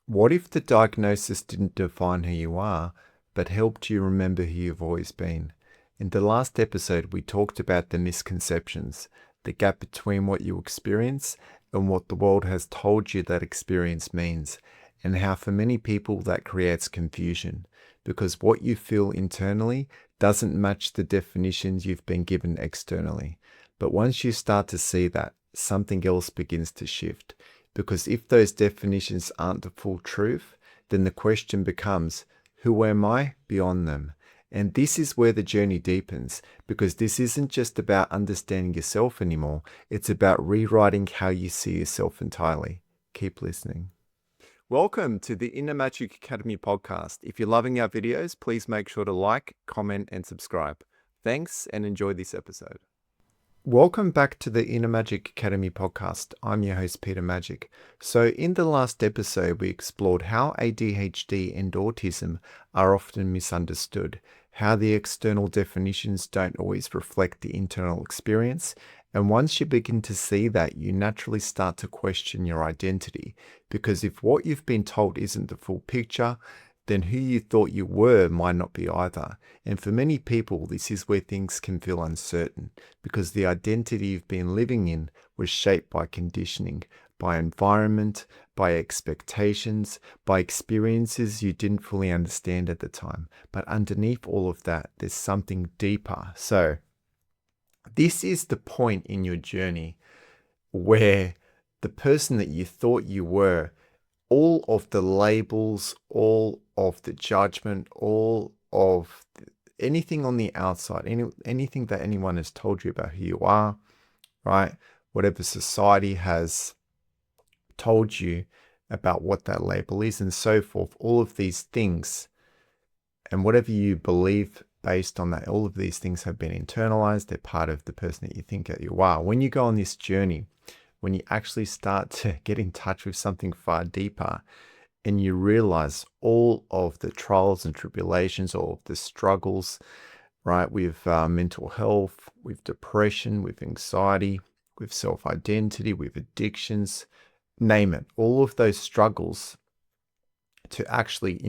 What if the diagnosis didn't define who you are, but helped you remember who you've always been? In the last episode, we talked about the misconceptions, the gap between what you experience and what the world has told you that experience means, and how for many people that creates confusion, because what you feel internally doesn't match the definitions you've been given externally. But once you start to see that, something else begins to shift. Because if those definitions aren't the full truth, then the question becomes, who am I beyond them? And this is where the journey deepens, because this isn't just about understanding yourself anymore. It's about rewriting how you see yourself entirely. Keep listening. Welcome to the Inner Magic Academy podcast. If you're loving our videos, please make sure to like, comment, and subscribe. Thanks, and enjoy this episode. Welcome back to the Inner Magic Academy podcast. I'm your host, Peter Magic. So in the last episode, we explored how ADHD and autism are often misunderstood, how the external definitions don't always reflect the internal experience. And once you begin to see that, you naturally start to question your identity. Because if what you've been told isn't the full picture, then who you thought you were might not be either. And for many people, this is where things can feel uncertain, because the identity you've been living in was shaped by conditioning, by environment, by expectations, by experiences you didn't fully understand at the time. But underneath all of that, there's something deeper. So this is the point in your journey where the person that you thought you were, all of the labels, all of the judgment, all of anything on the outside, anything that anyone has told you about who you are, right? Whatever society has told you about what that label is and so forth, all of these things, and whatever you believe based on that, all of these things have been internalized. They're part of the person that you think that you are. When you go on this journey, when you actually start to get in touch with something far deeper and you realize all of the trials and tribulations, all of the struggles, right, with mental health, with depression, with anxiety, with self-identity, with addictions, name it, all of those struggles to actually,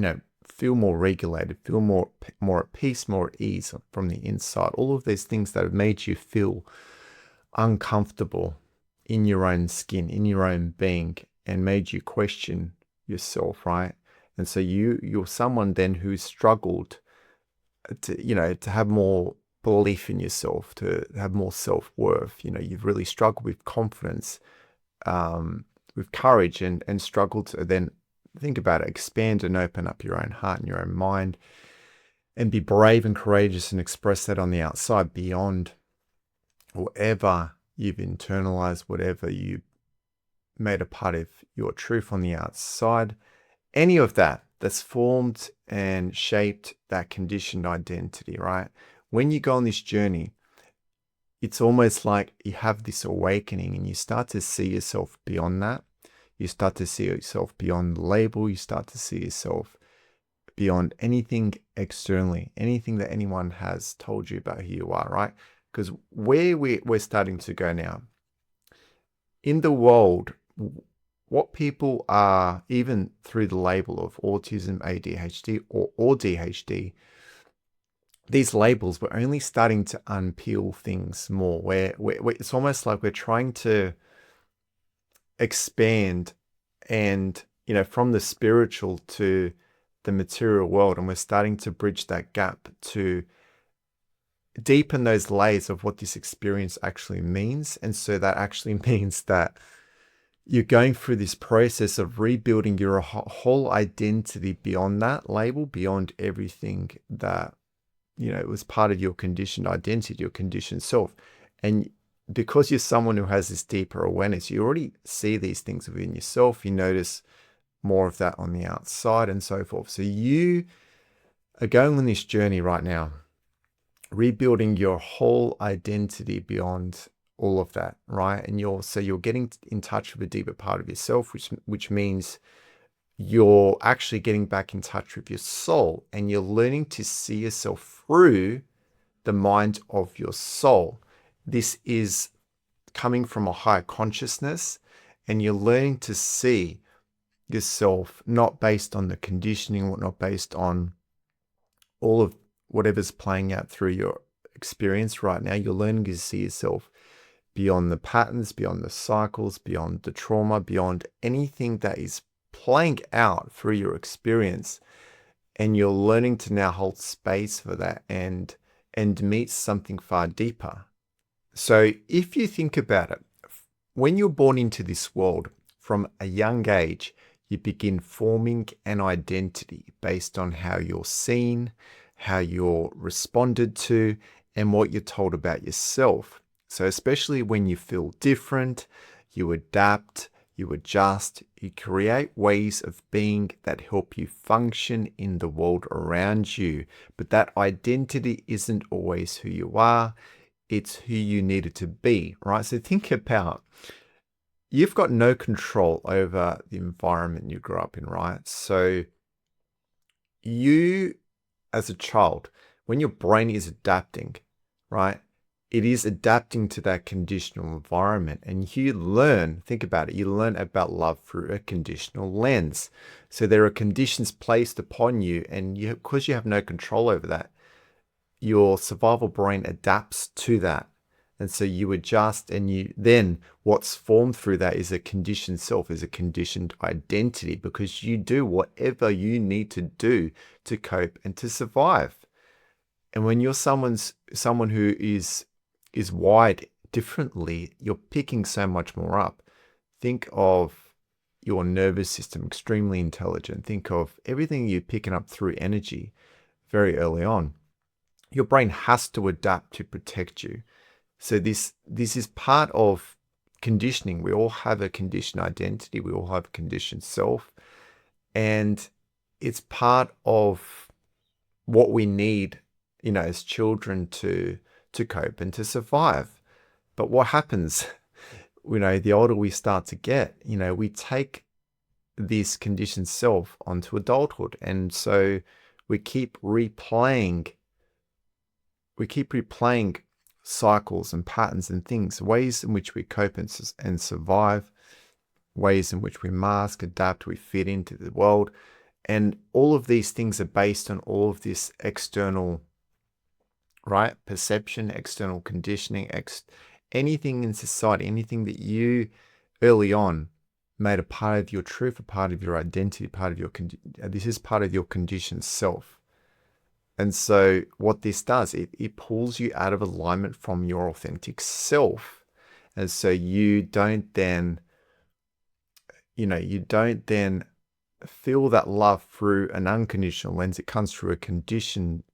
feel more regulated, feel more at peace, more at ease from the inside, all of these things that have made you feel uncomfortable in your own skin, in your own being, and made you question yourself, right? And so you're someone then who's struggled to have more belief in yourself, to have more self-worth. You've really struggled with confidence, with courage, and struggled to then think about it, expand and open up your own heart and your own mind, and be brave and courageous and express that on the outside beyond whatever you've internalized, whatever you made a part of your truth on the outside, any of that's formed and shaped that conditioned identity, right? When you go on this journey, it's almost like you have this awakening and you start to see yourself beyond that. You start to see yourself beyond the label. You start to see yourself beyond anything externally, anything that anyone has told you about who you are, right? Because where we're starting to go now, in the world, what people are, even through the label of autism, ADHD, or AuDHD, these labels, we're only starting to unpeel things more. Where it's almost like we're trying to expand and, from the spiritual to the material world, and we're starting to bridge that gap to deepen those layers of what this experience actually means. And so that actually means that you're going through this process of rebuilding your whole identity beyond that label, beyond everything that, it was part of your conditioned identity, your conditioned self. And because you're someone who has this deeper awareness, you already see these things within yourself. You notice more of that on the outside and so forth. So you are going on this journey right now, rebuilding your whole identity beyond all of that, right? And you're getting in touch with a deeper part of yourself, which means you're actually getting back in touch with your soul, and you're learning to see yourself through the mind of your soul. This is coming from a higher consciousness, and you're learning to see yourself, not based on the conditioning, not based on all of whatever's playing out through your experience right now. You're learning to see yourself beyond the patterns, beyond the cycles, beyond the trauma, beyond anything that is playing out through your experience. And you're learning to now hold space for that and meet something far deeper. So if you think about it, when you're born into this world from a young age, you begin forming an identity based on how you're seen, how you're responded to, and what you're told about yourself. So especially when you feel different, you adapt, you adjust, you create ways of being that help you function in the world around you. But that identity isn't always who you are, it's who you needed to be, right? So think about, you've got no control over the environment you grew up in, right? So you, as a child, when your brain is adapting, right, it is adapting to that conditional environment. And you learn, think about it, you learn about love through a conditional lens. So there are conditions placed upon you, and because you have no control over that, your survival brain adapts to that. And so you adjust, and then what's formed through that is a conditioned self, is a conditioned identity, because you do whatever you need to do to cope and to survive. And when you're someone who is wired differently, you're picking so much more up. Think of your nervous system, extremely intelligent. Think of everything you're picking up through energy very early on. Your brain has to adapt to protect you. So this is part of conditioning. We all have a conditioned identity. We all have a conditioned self. And it's part of what we need, as children to cope and to survive. But what happens, the older we start to get, we take this conditioned self onto adulthood. And so we keep replaying cycles and patterns and things, ways in which we cope and survive, ways in which we mask, adapt, we fit into the world. And all of these things are based on all of this external, right, perception, external conditioning, anything in society, anything that you early on made a part of your truth, a part of your identity, this is part of your conditioned self. And so what this does, it pulls you out of alignment from your authentic self. And so you don't then feel that love through an unconditional lens. It comes through a conditional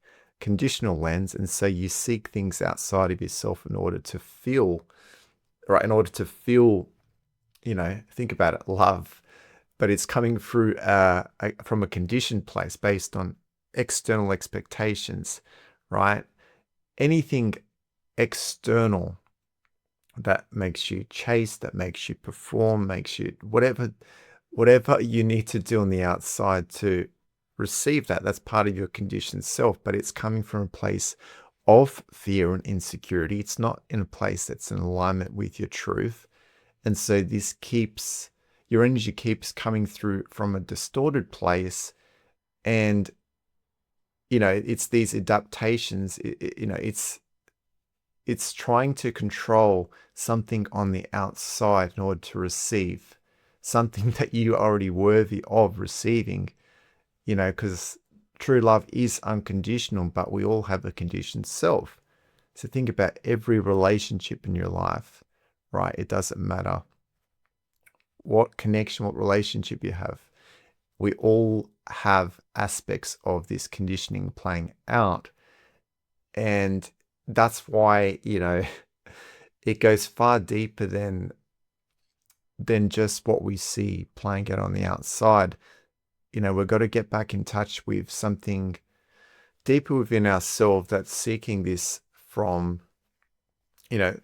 lens. And so you seek things outside of yourself in order to feel, think about it, love. But it's coming through from a conditioned place based on external expectations, right? Anything external that makes you chase, that makes you perform, makes you whatever you need to do on the outside to receive that's part of your conditioned self, but it's coming from a place of fear and insecurity. It's not in a place that's in alignment with your truth. And so your energy keeps coming through from a distorted place. And it's these adaptations, it's trying to control something on the outside in order to receive something that you are already worthy of receiving, because true love is unconditional, but we all have a conditioned self. So think about every relationship in your life, right? It doesn't matter what connection, what relationship you have. We all have aspects of this conditioning playing out. And that's why, it goes far deeper than just what we see playing out on the outside. We've got to get back in touch with something deeper within ourselves that's seeking this from, you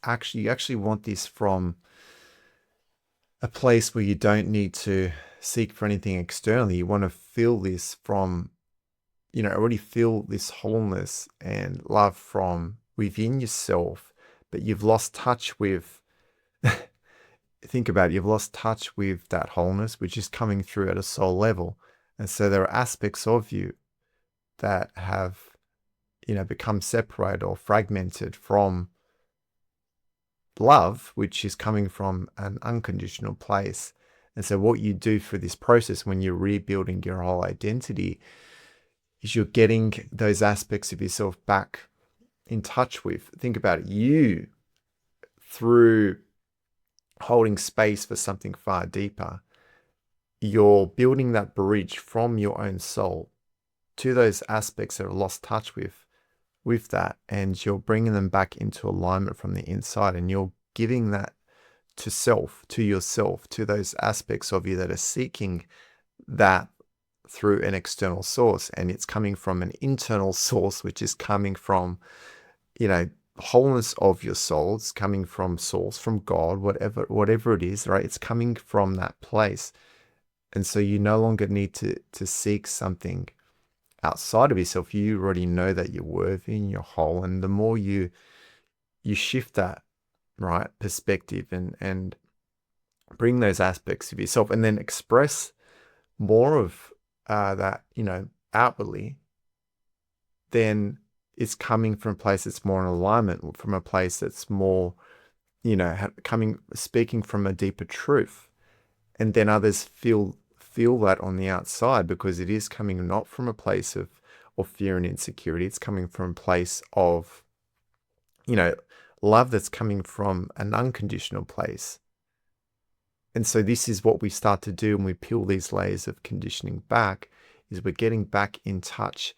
actually want this from a place where you don't need to seek for anything externally. You want to feel this from, already feel this wholeness and love from within yourself, but you've lost touch with think about it, you've lost touch with that wholeness, which is coming through at a soul level. And so there are aspects of you that have, become separated or fragmented from love, which is coming from an unconditional place. And so what you do for this process when you're rebuilding your whole identity is you're getting those aspects of yourself back in touch with. Think about it, you, through holding space for something far deeper, you're building that bridge from your own soul to those aspects that are lost touch with that, and you're bringing them back into alignment from the inside, and you're giving that to yourself, to those aspects of you that are seeking that through an external source. And it's coming from an internal source, which is coming from, wholeness of your soul. It's coming from source, from God, whatever it is, right? It's coming from that place. And so you no longer need to seek something outside of yourself. You already know that you're worthy and you're whole. And the more you shift that, right, perspective and bring those aspects of yourself and then express more of that, outwardly, then it's coming from a place that's more in alignment, from a place that's more, speaking from a deeper truth. And then others feel that on the outside, because it is coming not from a place of fear and insecurity. It's coming from a place of, love that's coming from an unconditional place. And so this is what we start to do when we peel these layers of conditioning back, is we're getting back in touch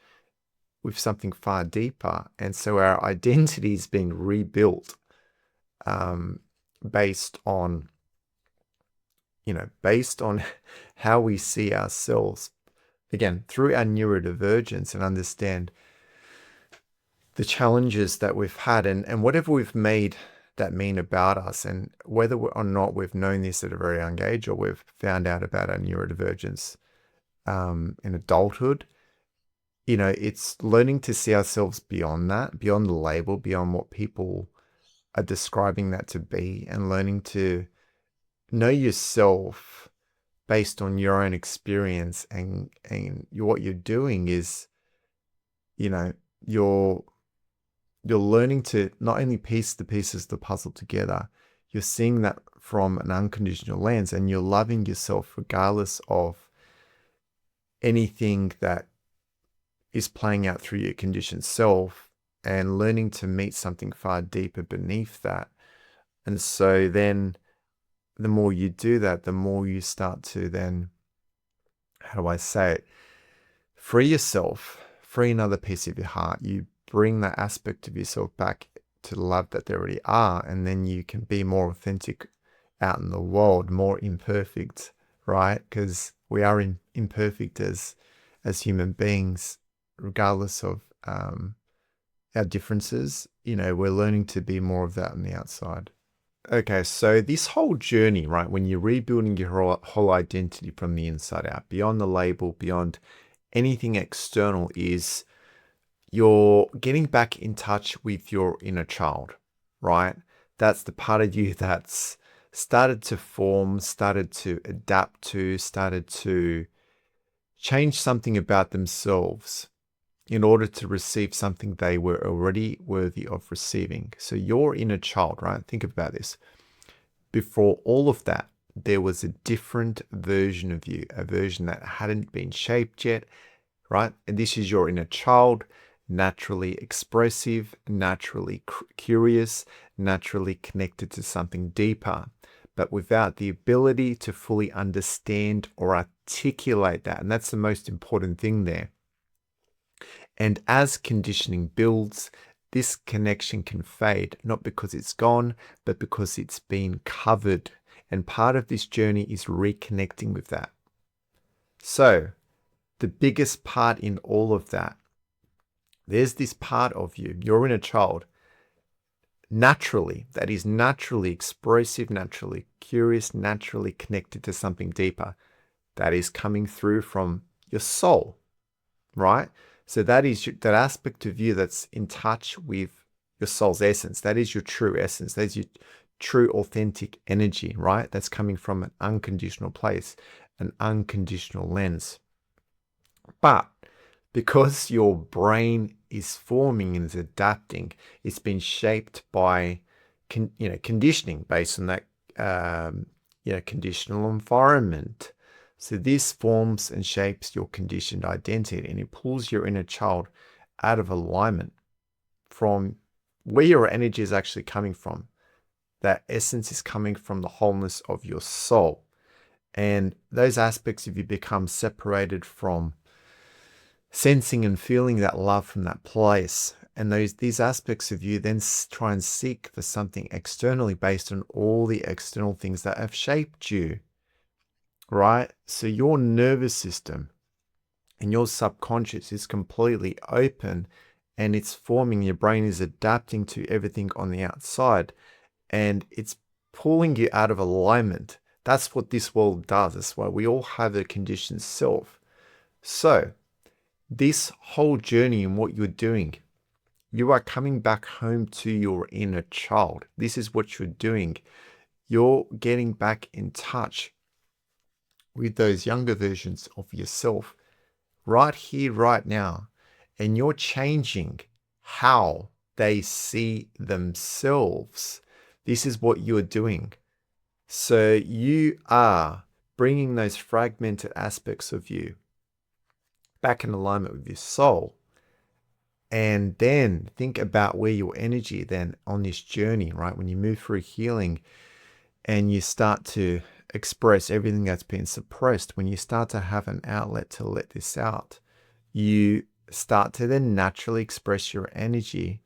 with something far deeper. And so our identity is being rebuilt based on how we see ourselves, again, through our neurodivergence, and understand the challenges that we've had and whatever we've made that mean about us, and whether or not we've known this at a very young age or we've found out about our neurodivergence in adulthood. It's learning to see ourselves beyond that, beyond the label, beyond what people are describing that to be, and learning to know yourself based on your own experience. And what you're doing is, you're learning to not only piece the pieces of the puzzle together, you're seeing that from an unconditional lens, and you're loving yourself regardless of anything that is playing out through your conditioned self, and learning to meet something far deeper beneath that. And so then the more you do that, the more you start to then, how do I say it, free yourself, free another piece of your heart. You bring that aspect of yourself back to the love that they already are, and then you can be more authentic out in the world, more imperfect, right? Because we are imperfect as human beings, regardless of our differences. We're learning to be more of that on the outside. Okay, so this whole journey, right, when you're rebuilding your whole identity from the inside out, beyond the label, beyond anything external, is you're getting back in touch with your inner child, right? That's the part of you that's started to form, started to adapt to, started to change something about themselves in order to receive something they were already worthy of receiving. So your inner child, right? Think about this. Before all of that, there was a different version of you, a version that hadn't been shaped yet, right? And this is your inner child, naturally expressive, naturally curious, naturally connected to something deeper, but without the ability to fully understand or articulate that. And that's the most important thing there. And as conditioning builds, this connection can fade, not because it's gone, but because it's been covered. And part of this journey is reconnecting with that. So the biggest part in all of that, there's this part of you, your inner child, that is naturally expressive, naturally curious, naturally connected to something deeper, that is coming through from your soul, right? So that is that aspect of you that's in touch with your soul's essence. That is your true essence. That is your true, authentic energy, right? That's coming from an unconditional place, an unconditional lens. But because your brain is forming and is adapting, it's been shaped by conditioning based on that conditional environment. So this forms and shapes your conditioned identity, and it pulls your inner child out of alignment from where your energy is actually coming from. That essence is coming from the wholeness of your soul. And those aspects of you become separated from sensing and feeling that love from that place. And these aspects of you then try and seek for something externally based on all the external things that have shaped you, right? So your nervous system and your subconscious is completely open, and it's forming, your brain is adapting to everything on the outside, and it's pulling you out of alignment. That's what this world does. That's why we all have a conditioned self. So this whole journey and what you're doing, you are coming back home to your inner child. This is what you're doing. You're getting back in touch with those younger versions of yourself right here, right now. And you're changing how they see themselves. This is what you're doing. So you are bringing those fragmented aspects of you back in alignment with your soul. And then think about where your energy then on this journey, right? When you move through healing and you start to express everything that's been suppressed, when you start to have an outlet to let this out, you start to then naturally express your energy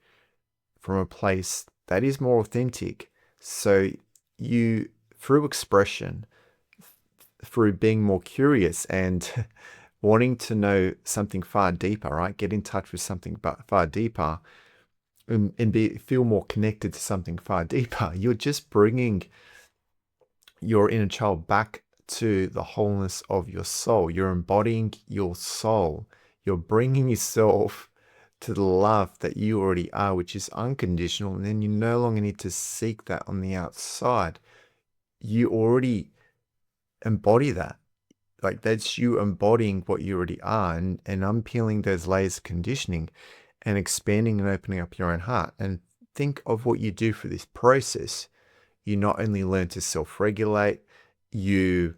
from a place that is more authentic. So you, through expression, through being more curious and wanting to know something far deeper, right? Get in touch with something far deeper and feel more connected to something far deeper. You're just bringing your inner child back to the wholeness of your soul. You're embodying your soul. You're bringing yourself to the love that you already are, which is unconditional. And then you no longer need to seek that on the outside. You already embody that. Like, that's you embodying what you already are, and unpeeling those layers of conditioning and expanding and opening up your own heart. And think of what you do for this process. You not only learn to self-regulate, you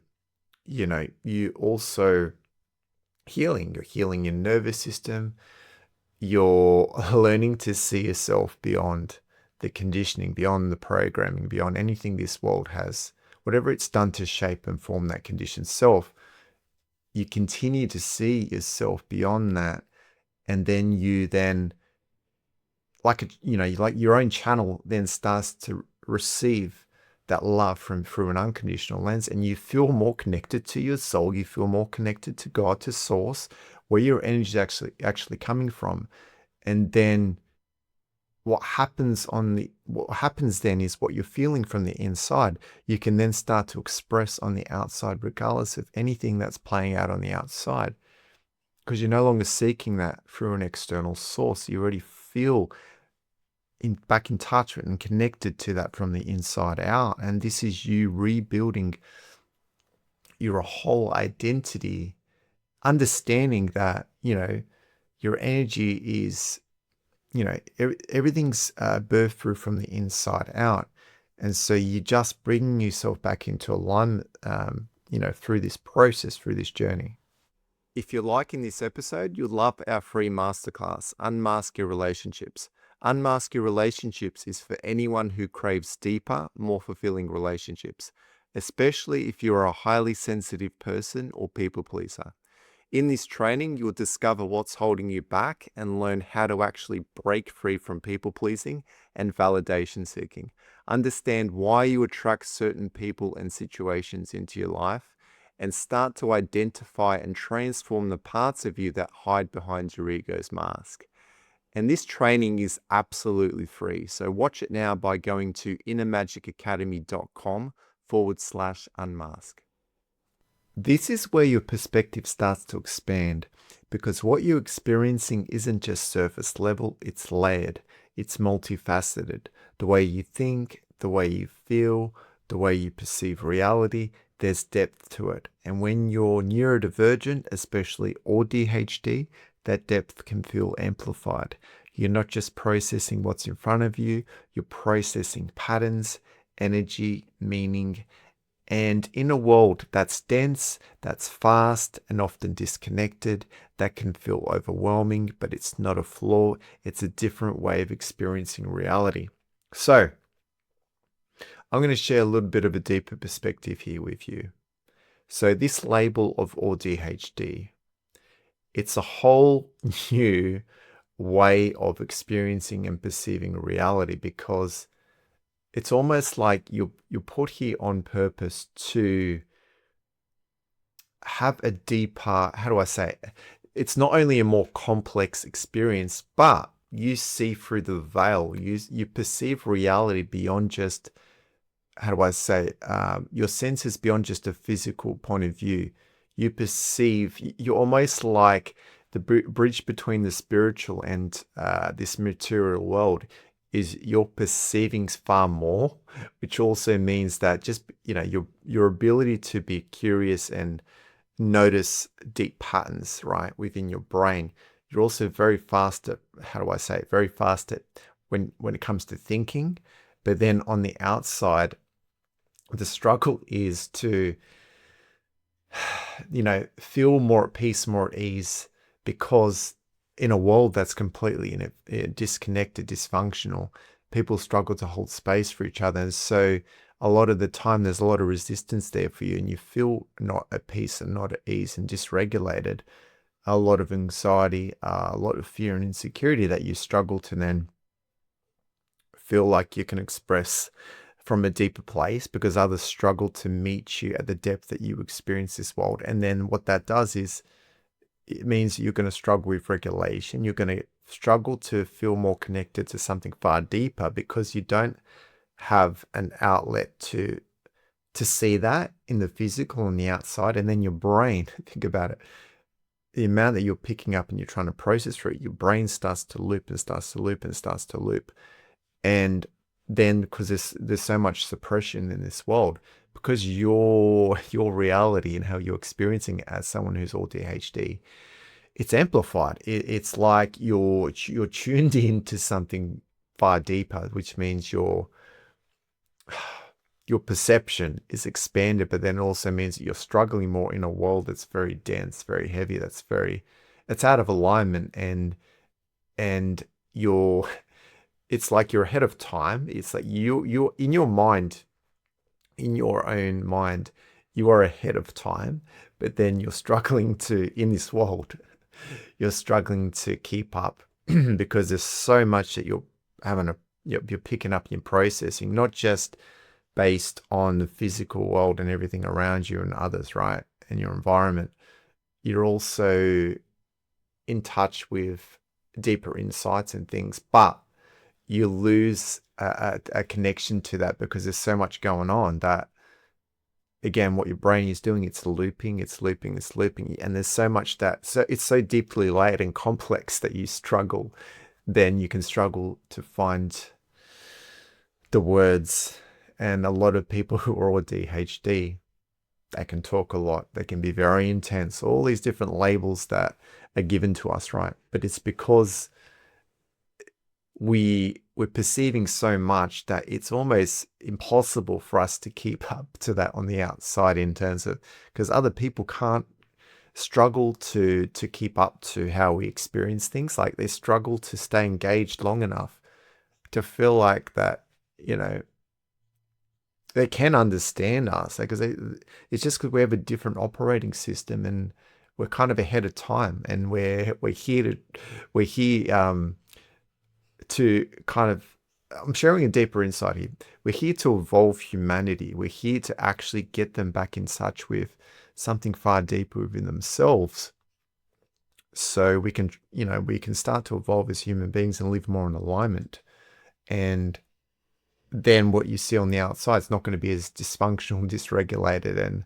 also healing. You're healing your nervous system. You're learning to see yourself beyond the conditioning, beyond the programming, beyond anything this world has, whatever it's done to shape and form that conditioned self. You continue to see yourself beyond that, and then like your own channel then starts to receive that love through an unconditional lens, and you feel more connected to your soul. You feel more connected to God, to source, where your energy is actually coming from. And then what happens then is what you're feeling from the inside, you can then start to express on the outside, regardless of anything that's playing out on the outside, because you're no longer seeking that through an external source. You already feel back in touch with and connected to that from the inside out. And this is you rebuilding your whole identity, understanding that, your energy is, everything's birthed through from the inside out. And so you're just bringing yourself back into alignment, through this process, through this journey. If you're liking this episode, you'll love our free masterclass, Unmask Your Relationships. Unmask Your Relationships is for anyone who craves deeper, more fulfilling relationships, especially if you are a highly sensitive person or people pleaser. In this training, you'll discover what's holding you back and learn how to actually break free from people pleasing and validation seeking. Understand why you attract certain people and situations into your life, and start to identify and transform the parts of you that hide behind your ego's mask. And this training is absolutely free. So watch it now by going to innermagicacademy.com/unmask. This is where your perspective starts to expand, because what you're experiencing isn't just surface level, it's layered, it's multifaceted. The way you think, the way you feel, the way you perceive reality. There's depth to it. And when you're neurodivergent, especially AuDHD, that depth can feel amplified. You're not just processing what's in front of you, you're processing patterns, energy, meaning, and in a world that's dense, that's fast, and often disconnected, that can feel overwhelming, but it's not a flaw. It's a different way of experiencing reality. So, I'm going to share a little bit of a deeper perspective here with you. So this label of AuDHD, it's a whole new way of experiencing and perceiving reality, because it's almost like you're put here on purpose to have a deeper, how do I say it? It's not only a more complex experience, but you see through the veil. You perceive reality beyond just, how do I say, your senses beyond just a physical point of view. You perceive, you're almost like the bridge between the spiritual and this material world is you're perceiving far more, which also means that just, your ability to be curious and notice deep patterns, right, within your brain. You're also very fast at, how do I say it, very fast at when it comes to thinking. But then on the outside, the struggle is to, feel more at peace, more at ease, because in a world that's completely disconnected, dysfunctional, people struggle to hold space for each other. And so a lot of the time there's a lot of resistance there for you, and you feel not at peace and not at ease and dysregulated. A lot of anxiety, a lot of fear and insecurity that you struggle to then feel like you can express from a deeper place, because others struggle to meet you at the depth that you experience this world. And then what that does is it means you're going to struggle with regulation. You're going to struggle to feel more connected to something far deeper, because you don't have an outlet to see that in the physical and the outside. And then your brain, think about it, the amount that you're picking up and you're trying to process through it, your brain starts to loop and starts to loop and starts to loop. And then because there's so much suppression in this world, because your reality and how you're experiencing it as someone who's ADHD, it's amplified. It's like you're tuned into something far deeper, which means your perception is expanded, but then also means that you're struggling more in a world that's very dense, very heavy, it's out of alignment, and it's like you're ahead of time. It's like you're in your mind, in your own mind, you are ahead of time, but then you're struggling in this world, you're struggling to keep up because there's so much that you're picking up and you're processing, not just based on the physical world and everything around you and others, right? And your environment. You're also in touch with deeper insights and things, but you lose a connection to that because there's so much going on that, again, what your brain is doing, it's looping, and there's so much so it's so deeply layered and complex that you can struggle to find the words. And a lot of people who are ADHD, they can talk a lot, they can be very intense, all these different labels that are given to us, right? But it's because we're perceiving so much that it's almost impossible for us to keep up to that on the outside, in terms of, because other people can't struggle to keep up to how we experience things. Like they struggle to stay engaged long enough to feel like that, they can understand us, because it's just because we have a different operating system and we're kind of ahead of time, and we're here to kind of, I'm sharing a deeper insight here. We're here to evolve humanity. We're here to actually get them back in touch with something far deeper within themselves, so we can start to evolve as human beings and live more in alignment. And then what you see on the outside is not going to be as dysfunctional, dysregulated, and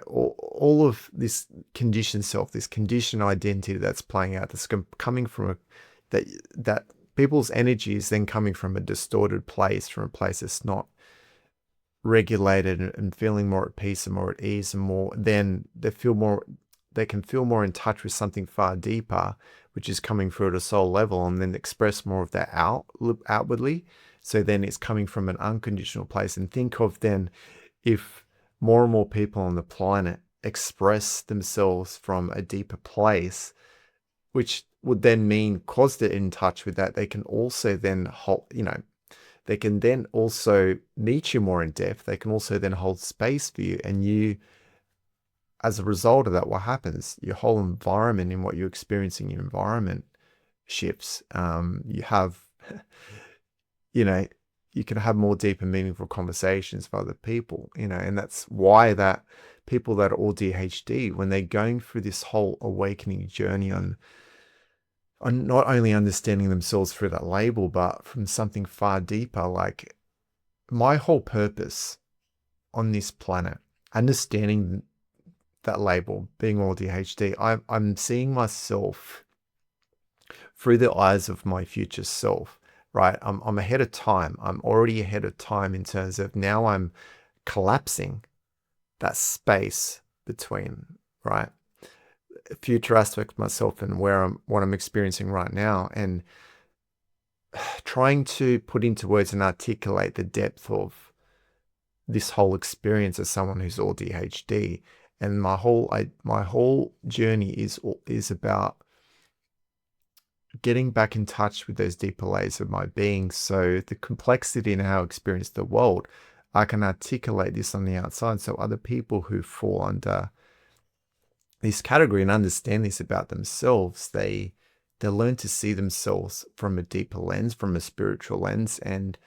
all of this conditioned self, this conditioned identity that's playing out, that's coming from that people's energy is then coming from a distorted place, from a place that's not regulated and feeling more at peace and more at ease and more, then they can feel more in touch with something far deeper, which is coming through at a soul level, and then express more of that outwardly. So then it's coming from an unconditional place. And think of then if more and more people on the planet express themselves from a deeper place, which would then mean, because they're in touch with that, they can also then hold, they can then also meet you more in depth. They can also then hold space for you. And you, as a result of that, what happens? Your whole environment and what you're experiencing, your environment shifts. You have, you can have more deep and meaningful conversations with other people, and that's why that people that are AuDHD, when they're going through this whole awakening journey on not only understanding themselves through that label, but from something far deeper. Like, my whole purpose on this planet, understanding that label, being AuDHD, I'm seeing myself through the eyes of my future self, right? I'm ahead of time. I'm already ahead of time in terms of now I'm collapsing that space between, right, future aspect of myself and what I'm experiencing right now, and trying to put into words and articulate the depth of this whole experience as someone who's AuDHD. And my whole journey is about getting back in touch with those deeper layers of my being. So the complexity in how I experience the world, I can articulate this on the outside, so other people who fall under this category and understand this about themselves, they learn to see themselves from a deeper lens, from a spiritual lens, and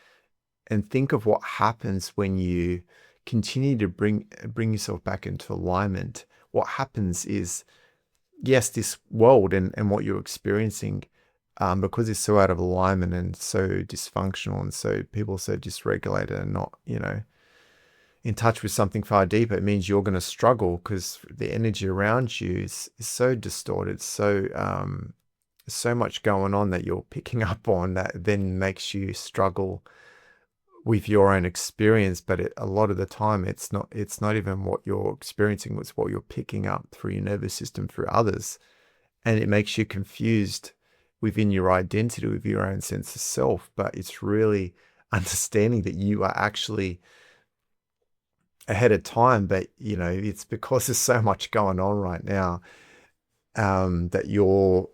think of what happens when you continue to bring yourself back into alignment. What happens is, yes, this world and what you're experiencing, because it's so out of alignment and so dysfunctional, and so people are so dysregulated and not, in touch with something far deeper, it means you're going to struggle because the energy around you is so distorted, so much going on that you're picking up on, that then makes you struggle with your own experience. But a lot of the time, it's not even what you're experiencing, it's what you're picking up through your nervous system, through others. And it makes you confused within your identity, with your own sense of self. But it's really understanding that you are actually ahead of time, but it's because there's so much going on right now, that you're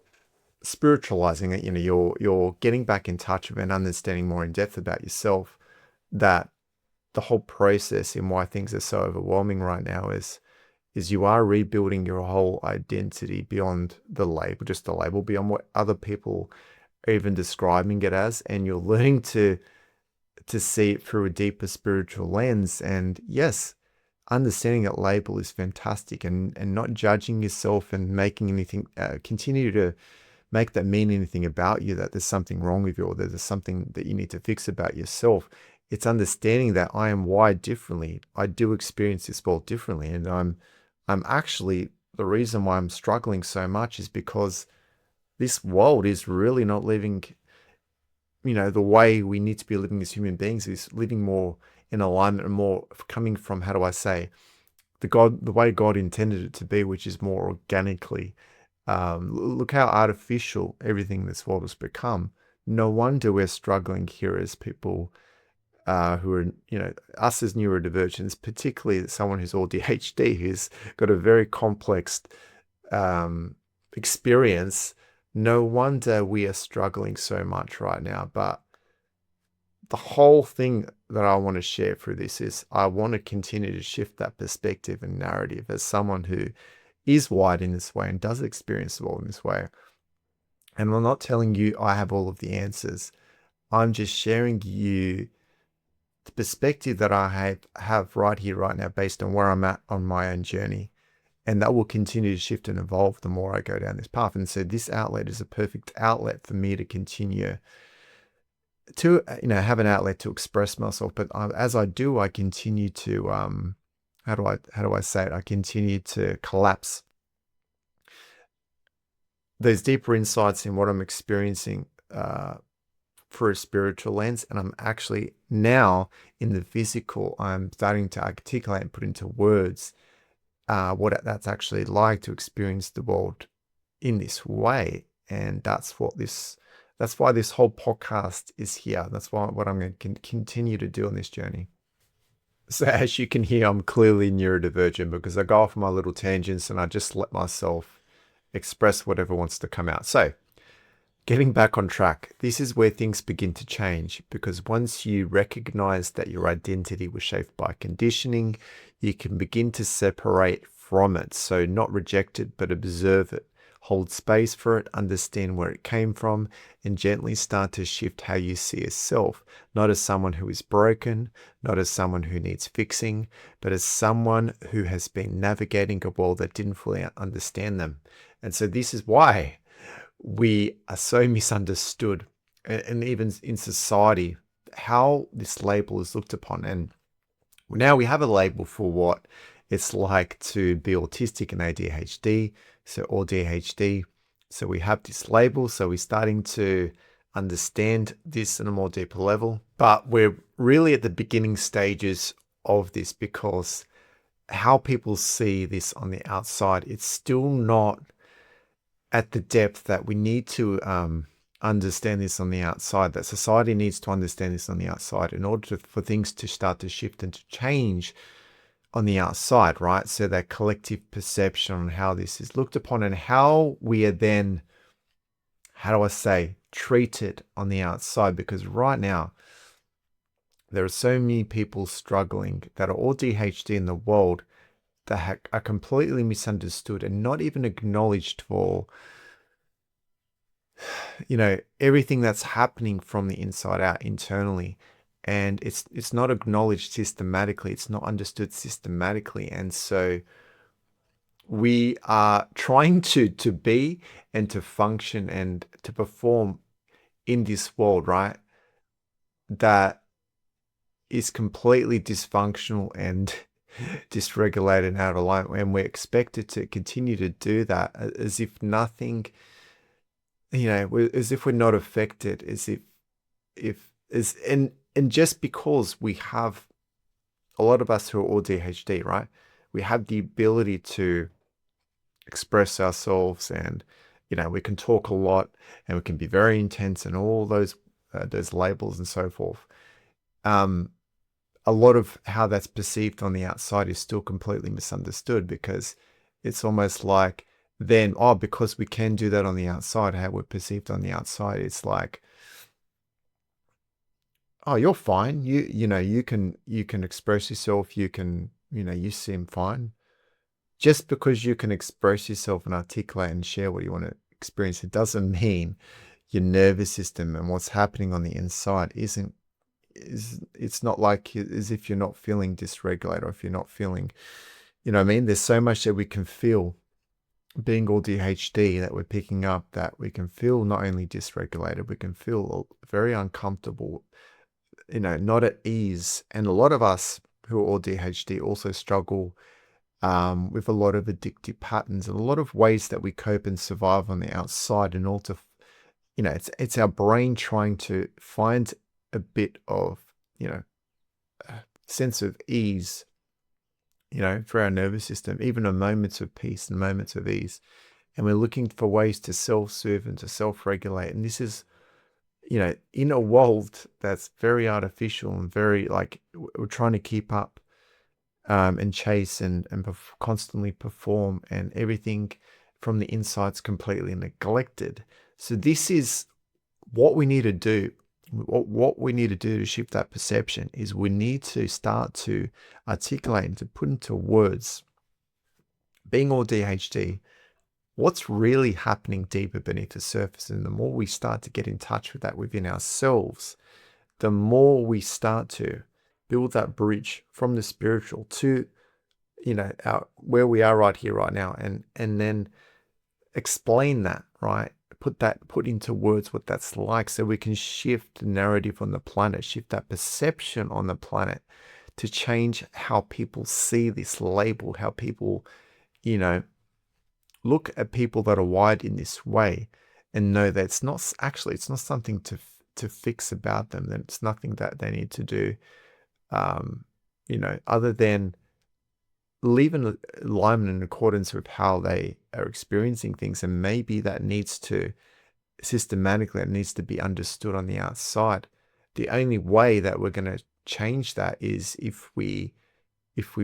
spiritualizing it. You're getting back in touch with and understanding more in depth about yourself. That the whole process and why things are so overwhelming right now is you are rebuilding your whole identity beyond the label, just the label, beyond what other people are even describing it as, and you're learning to see it through a deeper spiritual lens. And yes, understanding that label is fantastic, and not judging yourself and making anything, continue to make that mean anything about you, that there's something wrong with you or there's something that you need to fix about yourself. It's understanding that I am wired differently. I do experience this world differently, and I'm actually, the reason why I'm struggling so much is because this world is really not living, the way we need to be living as human beings, is living more in alignment and more coming from, how do I say, the way God intended it to be, which is more organically. Look how artificial everything in this world has become. No wonder we're struggling here as people who are, us as neurodivergents, particularly someone who's AuDHD, who's got a very complex experience. No wonder we are struggling so much right now. But the whole thing that I want to share through this is I want to continue to shift that perspective and narrative as someone who is wired in this way and does experience the world in this way. And I'm not telling you I have all of the answers. I'm just sharing you the perspective that I have right here, right now, based on where I'm at on my own journey. And that will continue to shift and evolve the more I go down this path. And so this outlet is a perfect outlet for me to continue to, have an outlet to express myself. But as I do, I continue to, how do I say it? I continue to collapse those deeper insights in what I'm experiencing through a spiritual lens, and I'm actually now in the physical, I'm starting to articulate and put into words what that's actually like to experience the world in this way. And that's why this whole podcast is here. That's what I'm going to continue to do on this journey. So as you can hear, I'm clearly neurodivergent because I go off on my little tangents and I just let myself express whatever wants to come out. So getting back on track, this is where things begin to change, because once you recognize that your identity was shaped by conditioning, you can begin to separate from it. So not reject it, but observe it. Hold space for it, understand where it came from, and gently start to shift how you see yourself, not as someone who is broken, not as someone who needs fixing, but as someone who has been navigating a world that didn't fully understand them. And so this is why we are so misunderstood, and even in society, how this label is looked upon. And now we have a label for what it's like to be autistic and ADHD, so AuDHD. So we have this label, so we're starting to understand this on a more deeper level. But we're really at the beginning stages of this, because how people see this on the outside, it's still not at the depth that we need to understand this on the outside, that society needs to understand this on the outside in order for things to start to shift and to change on the outside, right? So that collective perception on how this is looked upon and how we are then, how do I say, treated on the outside. Because right now, there are so many people struggling that are AuDHD in the world that are completely misunderstood and not even acknowledged for, everything that's happening from the inside out internally. And it's not acknowledged systematically. It's not understood systematically. And so we are trying to be and to function and to perform in this world, right, that is completely dysfunctional and dysregulated and out of line. And we're expected to continue to do that as if nothing, as if we're not affected, and just because we have, a lot of us who are ADHD, right? We have the ability to express ourselves, and we can talk a lot, and we can be very intense, and all those labels and so forth. A lot of how that's perceived on the outside is still completely misunderstood, because it's almost like then, because we can do that on the outside, how we're perceived on the outside, it's like, oh, you're fine. You can express yourself. You can, you seem fine. Just because you can express yourself and articulate and share what you want to experience, it doesn't mean your nervous system and what's happening on the inside it's not like as if you're not feeling dysregulated, or if you're not feeling, what I mean? There's so much that we can feel being ADHD that we're picking up, that we can feel not only dysregulated, we can feel very uncomfortable, not at ease. And a lot of us who are ADHD also struggle with a lot of addictive patterns and a lot of ways that we cope and survive on the outside in order to, it's our brain trying to find a bit of, sense of ease, for our nervous system, even in moments of peace and moments of ease. And we're looking for ways to self-soothe and to self-regulate. And this is, in a world that's very artificial and very, like, we're trying to keep up and chase and constantly perform, and everything from the inside's completely neglected. So this is what we need to do. What we need to do to shift that perception is we need to start to articulate and to put into words, being ADHD, what's really happening deeper beneath the surface. And the more we start to get in touch with that within ourselves, the more we start to build that bridge from the spiritual to, where we are right here, right now, and then explain that, right? Put into words what that's like, so we can shift the narrative on the planet, shift that perception on the planet, to change how people see this label, how people, look at people that are wired in this way, and know that it's not something to fix about them. Then it's nothing that they need to do, other than live in alignment in accordance with how they are experiencing things. And maybe that needs to systematically, it needs to be understood on the outside. The only way that we're going to change that is if we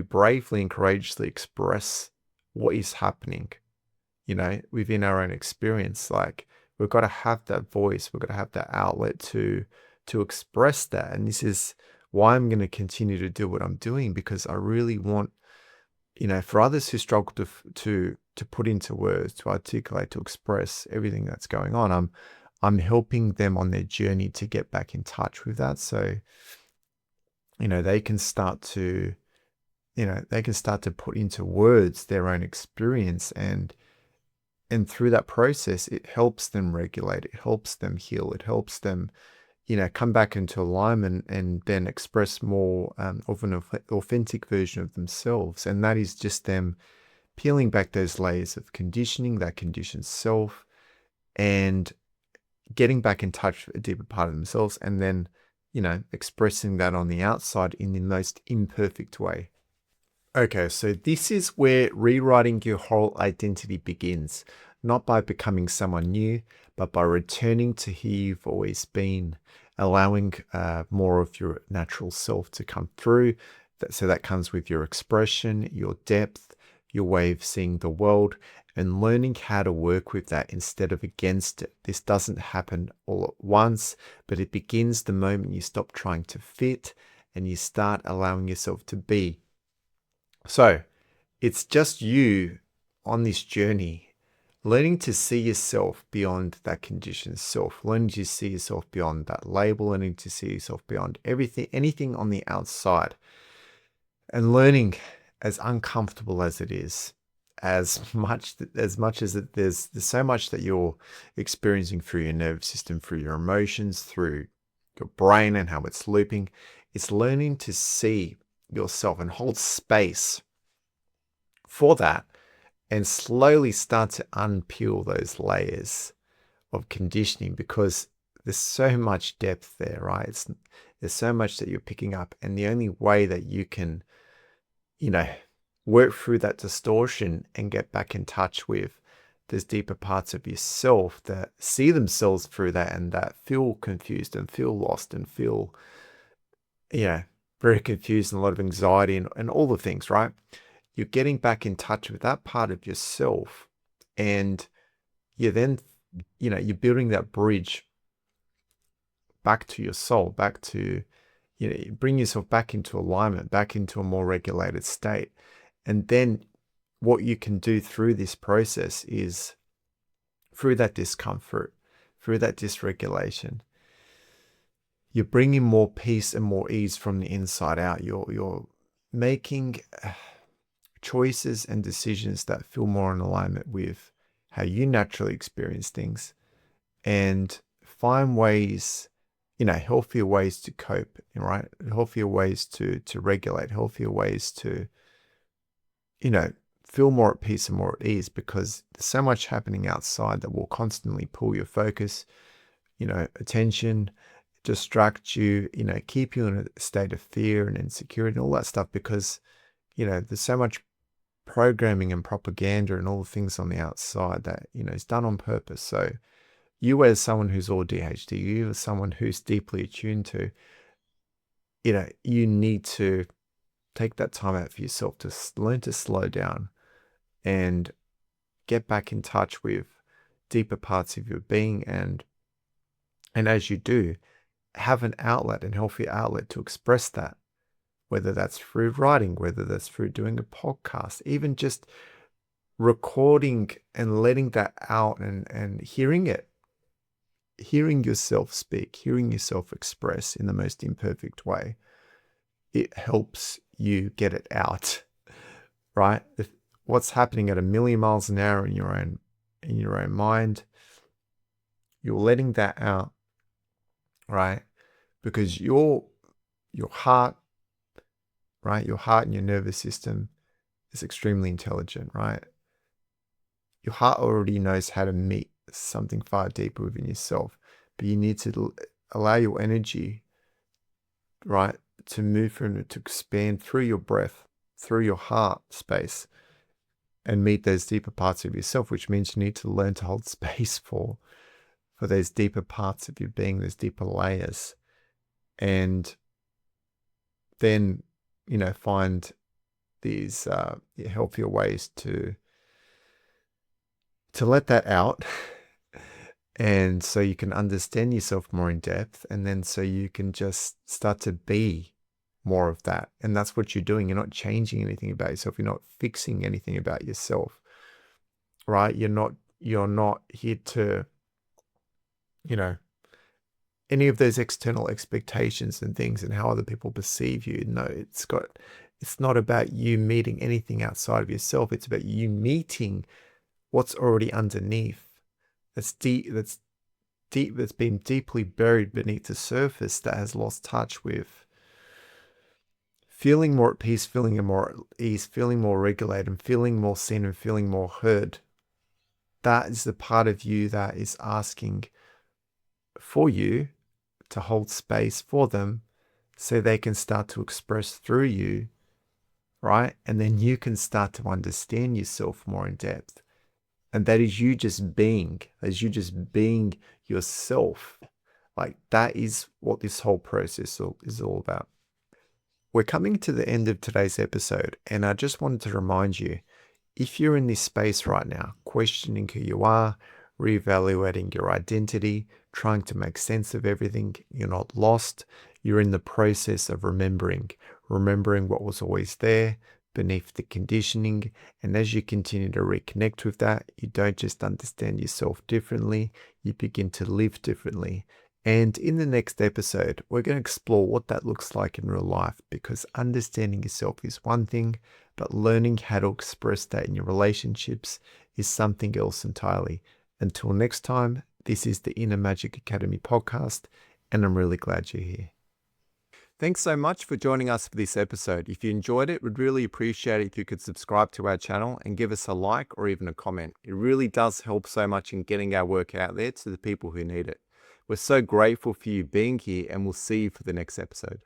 bravely and courageously express what is happening, within our own experience. Like, we've got to have that voice, we've got to have that outlet to express that. And this is why I'm going to continue to do what I'm doing, because I really want, for others who struggle to put into words, to articulate, to express everything that's going on, I'm helping them on their journey to get back in touch with that. So, they can start to, put into words their own experience, and through that process, it helps them regulate, it helps them heal, it helps them, come back into alignment, and then express more of an authentic version of themselves. And that is just them peeling back those layers of conditioning, that conditioned self, and getting back in touch with a deeper part of themselves, and then, expressing that on the outside in the most imperfect way. Okay, so this is where rewriting your whole identity begins, not by becoming someone new, but by returning to who you've always been, allowing more of your natural self to come through. So that comes with your expression, your depth, your way of seeing the world, and learning how to work with that instead of against it. This doesn't happen all at once, but it begins the moment you stop trying to fit and you start allowing yourself to be. So it's just you on this journey, learning to see yourself beyond that conditioned self, learning to see yourself beyond that label, learning to see yourself beyond anything on the outside, and learning, as uncomfortable as it is, as much as there's so much that you're experiencing through your nervous system, through your emotions, through your brain and how it's looping. It's learning to see yourself and hold space for that, and slowly start to unpeel those layers of conditioning, because there's so much depth there, right? There's so much that you're picking up, and the only way that you can, work through that distortion and get back in touch with those deeper parts of yourself that see themselves through that, and that feel confused and feel lost and feel, very confused, and a lot of anxiety and all the things, right? You're getting back in touch with that part of yourself, and you're then, you're building that bridge back to your soul, back to, bring yourself back into alignment, back into a more regulated state. And then what you can do through this process is, through that discomfort, through that dysregulation, you're bringing more peace and more ease from the inside out. You're making choices and decisions that feel more in alignment with how you naturally experience things, and find ways, healthier ways to cope, right? Healthier ways to regulate, healthier ways to, feel more at peace and more at ease, because there's so much happening outside that will constantly pull your focus, attention, distract you, keep you in a state of fear and insecurity and all that stuff, because, there's so much programming and propaganda and all the things on the outside that, is done on purpose. So you, as someone who's AuDHD, you as someone who's deeply attuned to, you need to take that time out for yourself to learn to slow down and get back in touch with deeper parts of your being. And as you do, have an outlet, an healthy outlet to express that, whether that's through writing, whether that's through doing a podcast, even just recording and letting that out, and hearing it, hearing yourself speak, hearing yourself express in the most imperfect way. It helps you get it out, right? If what's happening at 1,000,000 miles an hour in your own mind, you're letting that out, right? Because your heart, right? Your heart and your nervous system is extremely intelligent, right? Your heart already knows how to meet something far deeper within yourself, but you need to allow your energy, right, to move from to expand through your breath, through your heart space, and meet those deeper parts of yourself, which means you need to learn to hold space for those deeper parts of your being, those deeper layers, and then, find these healthier ways to let that out. And so you can understand yourself more in depth, and then so you can just start to be more of that. And that's what you're doing. You're not changing anything about yourself. You're not fixing anything about yourself, right? You're not here to, any of those external expectations and things and how other people perceive you. No, it's not about you meeting anything outside of yourself. It's about you meeting what's already underneath. That's been deeply buried beneath the surface, that has lost touch with feeling more at peace, feeling more at ease, feeling more regulated, and feeling more seen and feeling more heard. That is the part of you that is asking for you to hold space for them so they can start to express through you, right? And then you can start to understand yourself more in depth. And that is you just being, yourself. Like, that is what this whole process is all about. We're coming to the end of today's episode, and I just wanted to remind you, if you're in this space right now, questioning who you are, reevaluating your identity, trying to make sense of everything, you're not lost. You're in the process of remembering what was always there beneath the conditioning. And as you continue to reconnect with that, you don't just understand yourself differently, you begin to live differently. And in the next episode, we're going to explore what that looks like in real life, because understanding yourself is one thing, but learning how to express that in your relationships is something else entirely. Until next time, this is the Inner Magic Academy podcast, and I'm really glad you're here. Thanks so much for joining us for this episode. If you enjoyed it, we'd really appreciate it if you could subscribe to our channel and give us a like or even a comment. It really does help so much in getting our work out there to the people who need it. We're so grateful for you being here, and we'll see you for the next episode.